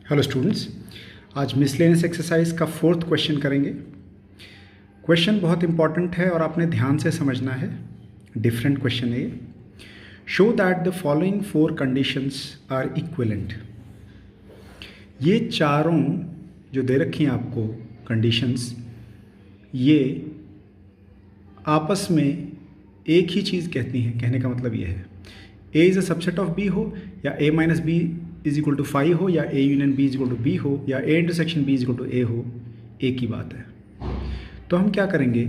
Hello students, आज miscellaneous exercise का 4th question करेंगे। क्वेश्चन बहुत इंपॉर्टेंट है और आपने ध्यान से समझना है। डिफरेंट क्वेश्चन है ये। Show that the following 4 conditions are equivalent. ये चारों जो दे रखी हैं आपको कंडीशंस, ये आपस में एक ही चीज़ कहती हैं। कहने का मतलब ये है A is a subset of B हो, या A minus B is equal to 5 हो, या A union B is equal to B हो, या A intersection B is equal to A हो, एक ही बात है। तो हम क्या करेंगे,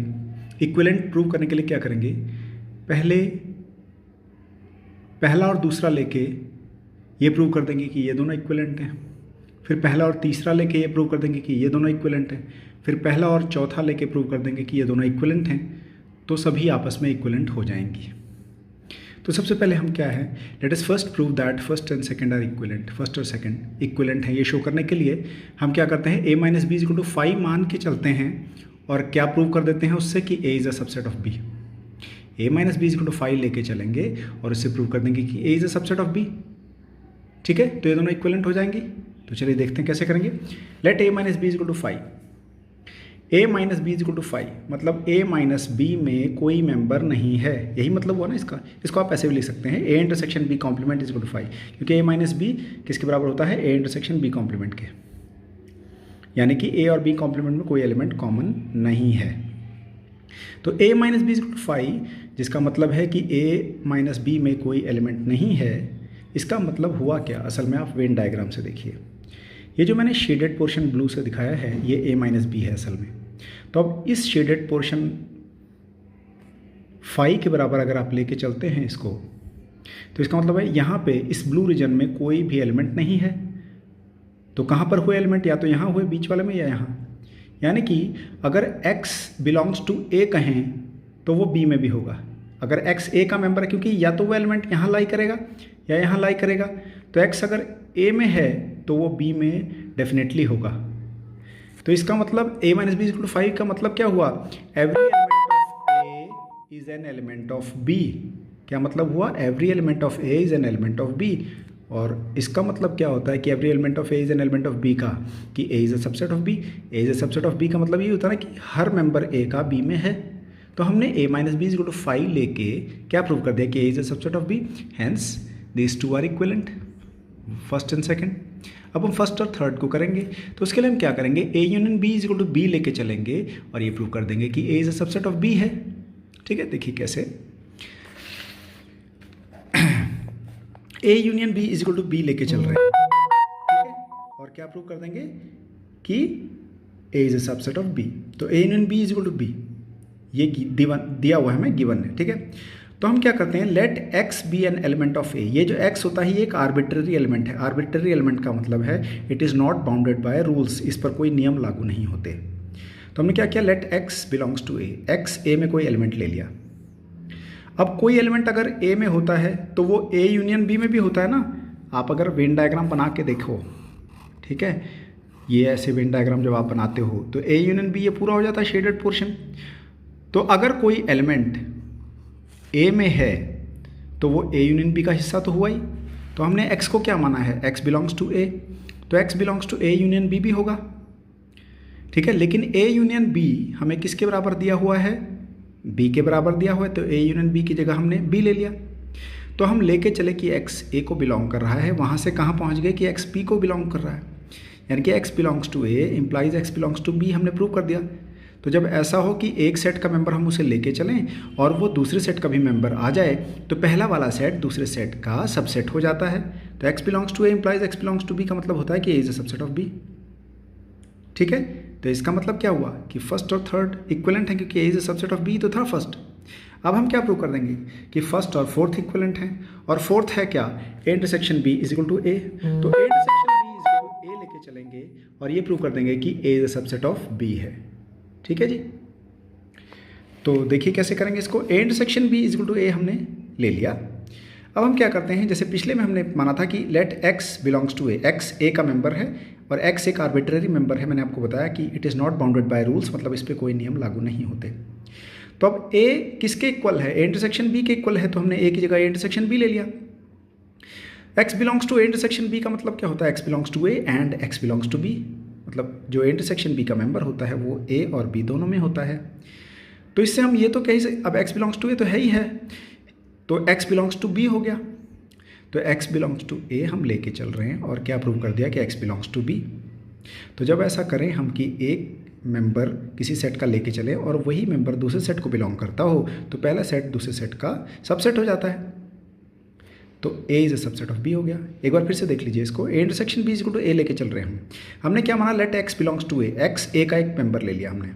इक्विवेलेंट प्रूव करने के लिए क्या करेंगे, पहला और दूसरा लेके ये प्रूव कर देंगे कि ये दोनों इक्विवेलेंट हैं। फिर पहला और तीसरा लेके ये प्रूव कर देंगे कि ये दोनों इक्विवेलेंट हैं। फिर पहला और चौथा लेके प्रूव कर देंगे कि ये दोनों इक्विवेलेंट हैं। तो सभी आपस में इक्विवेलेंट हो जाएंगी। तो सबसे पहले हम क्या है, let us first prove that first and second are equivalent. First और सेकंड इक्विवेलेंट है, ये शो करने के लिए हम क्या करते हैं, A minus B is equal to 5 मान के चलते हैं और क्या प्रूव कर देते हैं उससे कि A is a subset of B। A minus B is equal to 5 लेके चलेंगे और इससे प्रूव कर देंगे कि A is a subset of B। ठीक है, तो ये दोनों इक्विवेलेंट हो जाएंगी। तो चलिए देखते हैं कैसे करेंगे। Let A minus B is equal to 5। A minus B is equal to 5 मतलब A माइनस बी में कोई मेंबर नहीं है, यही मतलब हुआ ना इसका। इसको आप ऐसे भी लिख सकते हैं, A intersection B complement is equal to 5, क्योंकि A माइनस बी किसके बराबर होता है, A इंटरसेक्शन B कॉम्प्लीमेंट के। यानी कि A और B कॉम्प्लीमेंट में कोई एलिमेंट कॉमन नहीं है। तो A minus B is equal to 5, जिसका मतलब है कि A माइनस बी में कोई एलिमेंट नहीं है। इसका मतलब हुआ क्या, असल में आप वेन डायग्राम से देखिए। ये जो मैंने शेडेड पोर्शन ब्लू से दिखाया है, ये A माइनस बी है असल में। तो अब इस शेडेड पोर्शन 5 के बराबर अगर आप लेके चलते हैं इसको, तो इसका मतलब है यहाँ पे इस ब्लू रीजन में कोई भी एलिमेंट नहीं है। तो कहाँ पर हुए एलिमेंट, या तो यहाँ हुए बीच वाले में या यहाँ। यानी कि अगर x बिलोंग्स टू A कहें तो वो B में भी होगा। अगर x A का मेंबर है, क्योंकि या तो वो एलिमेंट यहाँ लाई करेगा या यहाँ लाई करेगा। तो x अगर A में है तो वो B में डेफिनेटली होगा। तो इसका मतलब A minus B is equal to 5 का मतलब क्या हुआ, every element of A is an element of B। क्या मतलब हुआ, every element of A is an element of B। और इसका मतलब क्या होता है कि every element of A is an element of B का, कि A is a subset of B। A is a subset of B का मतलब ये होता है ना कि हर मेंबर A का B में है। तो हमने A minus B is equal to 5 लेके क्या प्रूव कर दिया कि A is a subset of B, hence these two are equivalent, first and second. अब हम फर्स्ट और थर्ड को करेंगे। तो उसके लिए हम क्या करेंगे, A union B is equal to B लेके चलेंगे और ये प्रूव कर देंगे कि A is a subset of B है। ठीक है, देखिए कैसे। A union B is equal to B लेके चल रहे हैं, ठीक है, और क्या प्रूव कर देंगे कि A is a subset of B। तो A union B is equal to B, ये दिया हुआ है हमें, गिवन है। ठीक है, तो हम क्या करते हैं, let x be an element of A। ये जो x होता है ये एक आर्बिट्ररी एलिमेंट है। आर्बिट्ररी एलिमेंट का मतलब है it is not bounded by rules, इस पर कोई नियम लागू नहीं होते। तो हमने क्या किया, let x belongs to A। x A में कोई एलिमेंट ले लिया। अब कोई एलिमेंट अगर A में होता है तो वो A यूनियन B में भी होता है ना। आप अगर वेन डायग्राम बना के देखो, ठीक है, ये ऐसे वेन डायग्राम जब आप बनाते हो तो A यूनियन B ये पूरा हो जाता है शेडेड पोर्शन। तो अगर कोई एलिमेंट A में है तो वो A यूनियन B का हिस्सा तो हुआ ही। तो हमने x को क्या माना है, x बिलोंग्स टू A, तो x belongs to A union B भी होगा। ठीक है, लेकिन A यूनियन B हमें किसके बराबर दिया हुआ है, B के बराबर दिया हुआ है। तो A यूनियन B की जगह हमने B ले लिया। तो हम लेके चले कि x A को बिलोंग कर रहा है, वहाँ से कहाँ पहुँच गए कि x B को बिलोंग कर रहा है। यानी कि x belongs to A implies x belongs to B, हमने प्रूव कर दिया। तो जब ऐसा हो कि एक सेट का मेंबर हम उसे लेके चलें और वो दूसरे सेट का भी मेंबर आ जाए, तो पहला वाला सेट दूसरे सेट का सबसेट हो जाता है। तो x belongs to A implies x belongs to B का मतलब होता है कि A is a subset of B। ठीक है, तो इसका मतलब क्या हुआ कि फर्स्ट और थर्ड इक्विवेलेंट है, क्योंकि A is a subset of B, तो था फर्स्ट। अब हम क्या प्रूव कर देंगे कि फर्स्ट और फोर्थ इक्विवेलेंट हैं, और फोर्थ है क्या, A intersection B is equal to A। तो A intersection B is equal to A लेके चलेंगे और ये प्रूव कर देंगे कि A is a subset of B है। ठीक है जी, तो देखिए कैसे करेंगे इसको। A intersection B is equal to A हमने ले लिया। अब हम क्या करते हैं, जैसे पिछले में हमने माना था कि let x belongs to A, x A का मेंबर है और x एक आर्बिट्ररी मेंबर है। मैंने आपको बताया कि it is not bounded by rules, मतलब इस पर कोई नियम लागू नहीं होते। तो अब A किसके इक्वल है, A इंटरसेक्शन B के इक्वल है, तो हमने A की जगह A इंटरसेक्शन B ले लिया। X belongs to A intersection B का मतलब क्या होता है? X belongs to A and x belongs to B, मतलब जो इंटरसेक्शन बी का मेंबर होता है वो ए और बी दोनों में होता है। तो इससे हम ये तो कहीं से, अब एक्स बिलोंग्स टू ए तो है ही है, तो एक्स बिलोंग्स टू बी हो गया। तो एक्स बिलोंग्स टू ए हम लेके चल रहे हैं और क्या प्रूव कर दिया कि एक्स बिलोंग्स टू बी। तो जब ऐसा करें हम कि एक मेंबर किसी सेट का लेके चले और वही मेंबर दूसरे सेट को बिलोंग करता हो, तो पहला सेट दूसरे सेट का सबसेट हो जाता है। तो A is a subset of B हो गया। एक बार फिर से देख लीजिए इसको, A intersection B is equal to A लेके चल रहे हैं हमने क्या माना? Let x belongs to A, X A का एक मेंबर ले लिया हमने।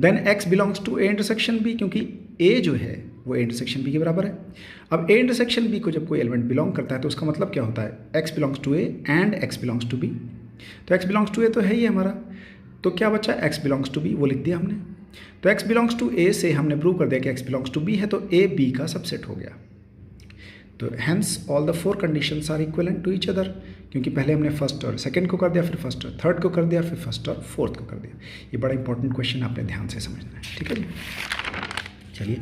Then X belongs to A intersection B, क्योंकि ए जो है वो ए इंटरसेक्शन बी के बराबर है। अब ए इंटरसेक्शन बी को जब कोई एलिमेंट बिलोंग करता है तो उसका मतलब क्या होता है? X belongs to A and x belongs to B. तो एक्स बिलोंग्स टू ए तो है ही हमारा, तो क्या बचा? एक्स बिलोंग्स टू बी, वो लिख दिया हमने। तो एक्स बिलोंग्स टू ए से हमने प्रूव कर दिया कि एक्स बिलोंग्स टू बी है, तो ए बी का सबसेट हो गया। तो hence all the four conditions are equivalent to each other, क्योंकि पहले हमने फर्स्ट और सेकंड को कर दिया, फिर फर्स्ट और थर्ड को कर दिया, फिर फर्स्ट और फोर्थ को कर दिया। ये बड़ा इंपॉर्टेंट क्वेश्चन आपने ध्यान से समझना है, ठीक है जी। चलिए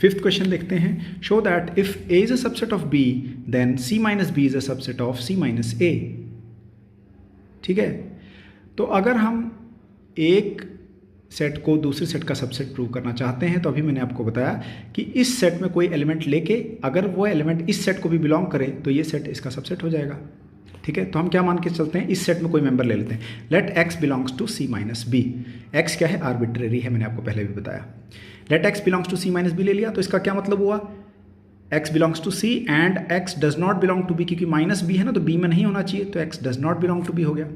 फिफ्थ क्वेश्चन देखते हैं। Show that if A is a subset of B then C minus B is a subset of C minus A. ठीक है, तो अगर हम एक सेट को दूसरे सेट का सबसेट प्रूव करना चाहते हैं तो अभी मैंने आपको बताया कि इस सेट में कोई एलिमेंट लेके अगर वो एलिमेंट इस सेट को भी बिलोंग करे तो ये सेट इसका सबसेट हो जाएगा। ठीक है, तो हम क्या मान के चलते हैं? इस सेट में कोई मेंबर ले लेते हैं। Let x belongs to C minus B. X क्या है? आर्बिट्रेरी है, मैंने आपको पहले भी बताया। Let x belongs to C minus B ले लिया, तो इसका क्या मतलब हुआ? X belongs to C and x does not belong to B, क्योंकि माइनस बी है ना, तो बी में नहीं होना चाहिए, तो x does not belong to B हो गया।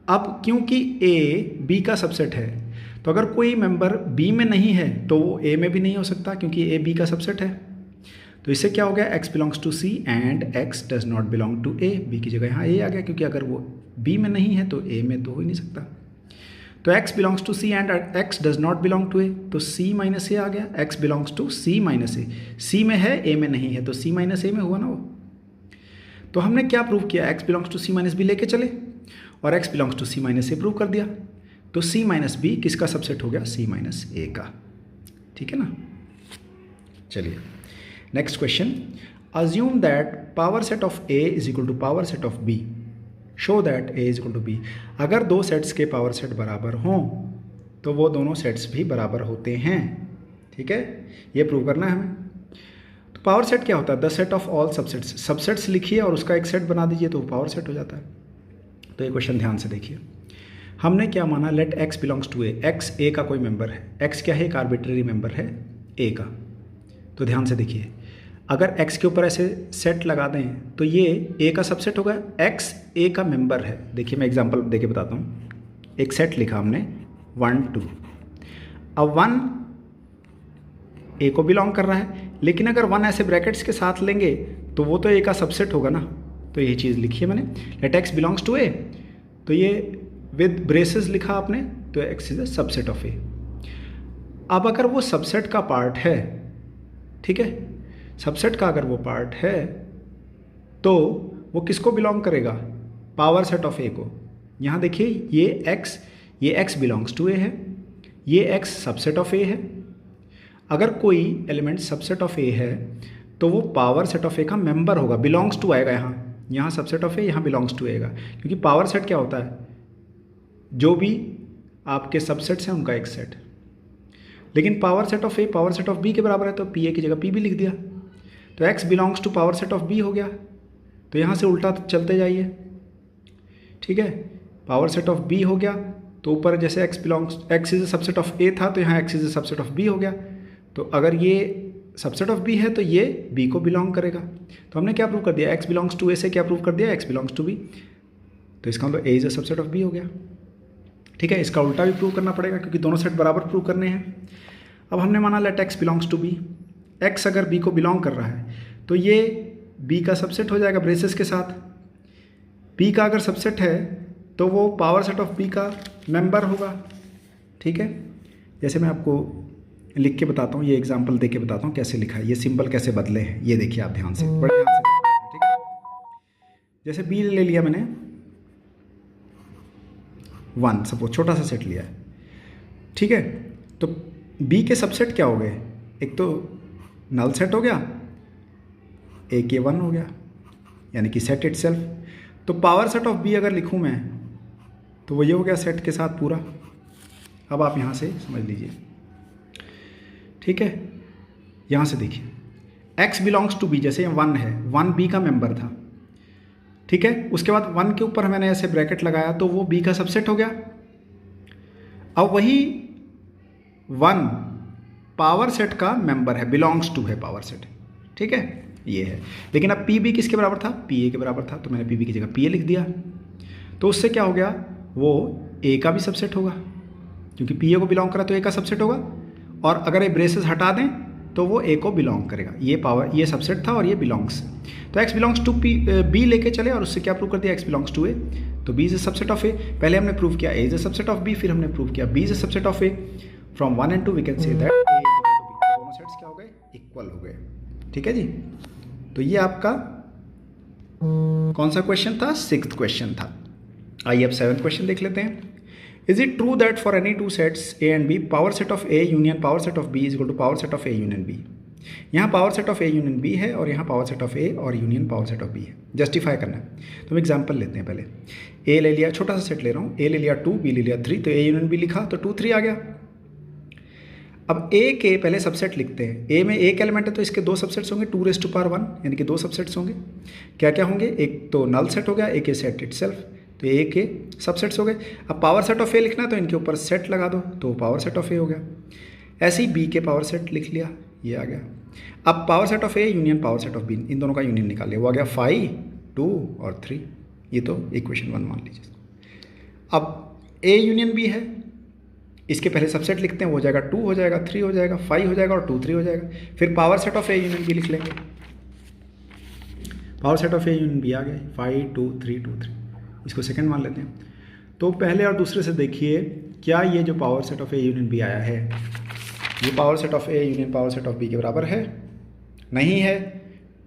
अब क्योंकि ए बी का सबसेट है, तो अगर कोई मेंबर बी में नहीं है तो वो ए में भी नहीं हो सकता, क्योंकि ए बी का सबसेट है। तो इससे क्या हो गया? X belongs to C and x does not belong to A. B की जगह यहाँ ए आ गया, क्योंकि अगर वो बी में नहीं है तो ए में तो हो ही नहीं सकता। तो x belongs to C and x does not belong to A, तो सी माइनस ए आ गया। X belongs to C minus A, C में है ए में नहीं है, तो सी माइनस ए में हुआ ना वो। तो हमने क्या प्रूव किया? X belongs to C minus B लेके चले और x belongs to C minus A prove कर दिया। तो सी माइनस बी किसका सबसेट हो गया? सी माइनस ए का। ठीक है ना। चलिए next question. Assume that power set of A is equal to power set of B. Show that A is equal to B. अगर दो सेट्स के पावर सेट बराबर हों तो वो दोनों सेट्स भी बराबर होते हैं। ठीक है, ये प्रूव करना है हमें। तो पावर सेट क्या होता है? The set of all subsets. Subsets लिखिए और उसका एक सेट बना दीजिए तो वो पावर सेट हो जाता है। तो ये क्वेश्चन ध्यान से देखिए। हमने क्या माना? Let x belongs to A. X A का कोई मेंबर है। एक्स क्या है? एक आर्बिट्रेरी मेंबर है ए का। तो ध्यान से देखिए, अगर एक्स के ऊपर ऐसे सेट लगा दें तो ये ए का सबसेट होगा। एक्स ए का मेंबर है। देखिए मैं एग्जांपल देके बताता हूँ। एक सेट लिखा हमने 1 2। अब 1 ए को बिलोंग कर रहा है, लेकिन अगर 1 ऐसे ब्रैकेट्स के साथ लेंगे तो वो तो ए का सबसेट होगा ना। तो ये चीज़ लिखी है मैंने, let x belongs to A. तो ये विद ब्रेसेस लिखा आपने, तो X is a subset of A. अब अगर वो सबसेट का पार्ट है, ठीक है, सबसेट का अगर वो पार्ट है तो वो किसको बिलोंग करेगा? पावर सेट ऑफ ए को। यहाँ देखिए ये एक्स बिलोंग्स टू ए है, ये एक्स सबसेट ऑफ ए है। अगर कोई एलिमेंट सबसेट ऑफ ए है तो वो पावर सेट ऑफ ए का मेंबर होगा। बिलोंग्स टू आएगा यहाँ सबसेट ऑफ ए, यहाँ बिलोंग्स टू आएगा, क्योंकि पावर सेट क्या होता है? जो भी आपके सबसेट्स हैं उनका एक सेट। लेकिन power set of A power set of B के बराबर है, तो पी ए की जगह पी भी लिख दिया। तो x belongs to power set of B हो गया। तो यहाँ से उल्टा चलते जाइए, ठीक है, पावर सेट ऑफ बी हो गया। तो ऊपर जैसे X is a subset of A था, तो यहाँ X is a subset of B हो गया। तो अगर ये सबसेट ऑफ बी है तो ये बी को बिलोंग करेगा। तो हमने क्या प्रूव कर दिया? एक्स बिलोंग्स टू ए से क्या प्रूव कर दिया? X belongs to B. तो इसका मतलब A is a subset of B हो गया। ठीक है, इसका उल्टा भी प्रूव करना पड़ेगा क्योंकि दोनों सेट बराबर प्रूव करने हैं। अब हमने माना let x belongs to B. X अगर बी को बिलोंग कर रहा है तो ये बी का सबसेट हो जाएगा ब्रेसेस के साथ। बी का अगर सबसेट है तो वो पावर सेट ऑफ बी का मेंबर होगा। ठीक है, जैसे मैं आपको लिख के बताता हूँ, ये एग्जांपल दे के बताता हूँ कैसे लिखा है, ये सिंबल कैसे बदले हैं, ये देखिए आप ध्यान से, बड़े ध्यान से देखिए। ठीक है, जैसे बी ले लिया मैंने 1, सपोज छोटा सा सेट लिया है। ठीक है, तो बी के सबसेट क्या हो गए? एक तो नल सेट हो गया, ए के 1 हो गया, यानी कि सेट इटसेल्फ। तो पावर सेट ऑफ बी अगर लिखूँ मैं तो वो ये हो गया सेट के साथ पूरा। अब आप यहाँ से समझ लीजिए, ठीक है। यहाँ से देखिए x बिलोंग्स टू बी, जैसे 1 है, 1 बी का मेंबर था, ठीक है। उसके बाद 1 के ऊपर मैंने ऐसे ब्रैकेट लगाया तो वो बी का सबसेट हो गया। अब वही 1 पावर सेट का मेंबर है, बिलोंग्स टू है पावर सेट, ठीक है, ये है। लेकिन अब पी बी किसके बराबर था? पी ए के बराबर था, तो मैंने पी बी की जगह पी ए लिख दिया। तो उससे क्या हो गया, वो ए का भी सबसेट होगा, क्योंकि पी ए को बिलोंग करा तो ए का सबसेट होगा। और अगर ये ब्रेसेस हटा दें तो वो ए को बिलोंग करेगा। ये पावर, ये सबसेट था और ये बिलोंग्स। तो एक्स बिलोंग्स टू बी लेके चले और उससे क्या प्रूव कर दिया, एक्स बिलोंग्स टू ए। तो B is a subset of A. पहले हमने प्रूव किया A is a subset of B, फिर हमने प्रूव किया B is a subset of A. From 1 and 2 we can say that A is equal to B. दोनों sets क्या हो गए, इक्वल हो गए, ठीक है जी। तो ये आपका कौन सा क्वेश्चन था, 6th क्वेश्चन था। आइए अब 7th क्वेश्चन देख लेते हैं। Is it true that for any two sets A and B power set of A union power set of B is equal to power set of A union B. यहाँ power set of A union B है और यहाँ power set of A और union power set of B है। Justify करना है तो हम एग्जाम्पल लेते हैं। पहले ए ले लिया, छोटा सा सेट ले रहा हूँ, ए ले लिया 2, बी ले लिया 3, तो ए यूनियन बी लिखा तो 2 3 आ गया। अब ए के पहले सबसेट लिखते हैं। ए में एक एलिमेंट है तो इसके 2 सबसेट्स होंगे, 2⁻1 यानी कि 2 सबसेट्स होंगे। क्या क्या होंगे, एक तो नल सेट हो गया, एक ए सेट इटसेल्फ, तो ए के सबसेट्स हो गए। अब पावर सेट ऑफ ए लिखना है तो इनके ऊपर सेट लगा दो तो पावर सेट ऑफ ए हो गया। ऐसे ही बी के पावर सेट लिख लिया, ये आ गया। अब power set of A union power set of B, इन दोनों का यूनियन निकाल लिया, वो आ गया 5 2 और 3। ये तो इक्वेशन 1 मान लीजिए। अब ए यूनियन बी है, इसके पहले सबसेट लिखते हैं, वो हो जाएगा 2 हो जाएगा, 3 हो जाएगा, 5 हो जाएगा और 2 3 हो जाएगा। फिर power set of A union B लिख लेंगे। Power set of A union B आ गया 5 2 3 2 3। इसको सेकंड मान लेते हैं। तो पहले और दूसरे से देखिए, क्या ये जो power set of A union B आया है, ये power set of A union power set of B के बराबर है? नहीं है।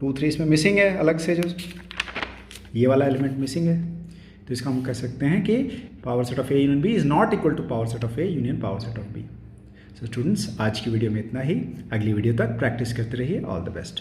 2 3 इसमें मिसिंग है, अलग से जो ये वाला एलिमेंट मिसिंग है। तो इसका हम कह सकते हैं कि power set of A union B is not equal to power set of A union power set of B. So students, आज की वीडियो में इतना ही। अगली वीडियो तक प्रैक्टिस करते रहिए। All the best.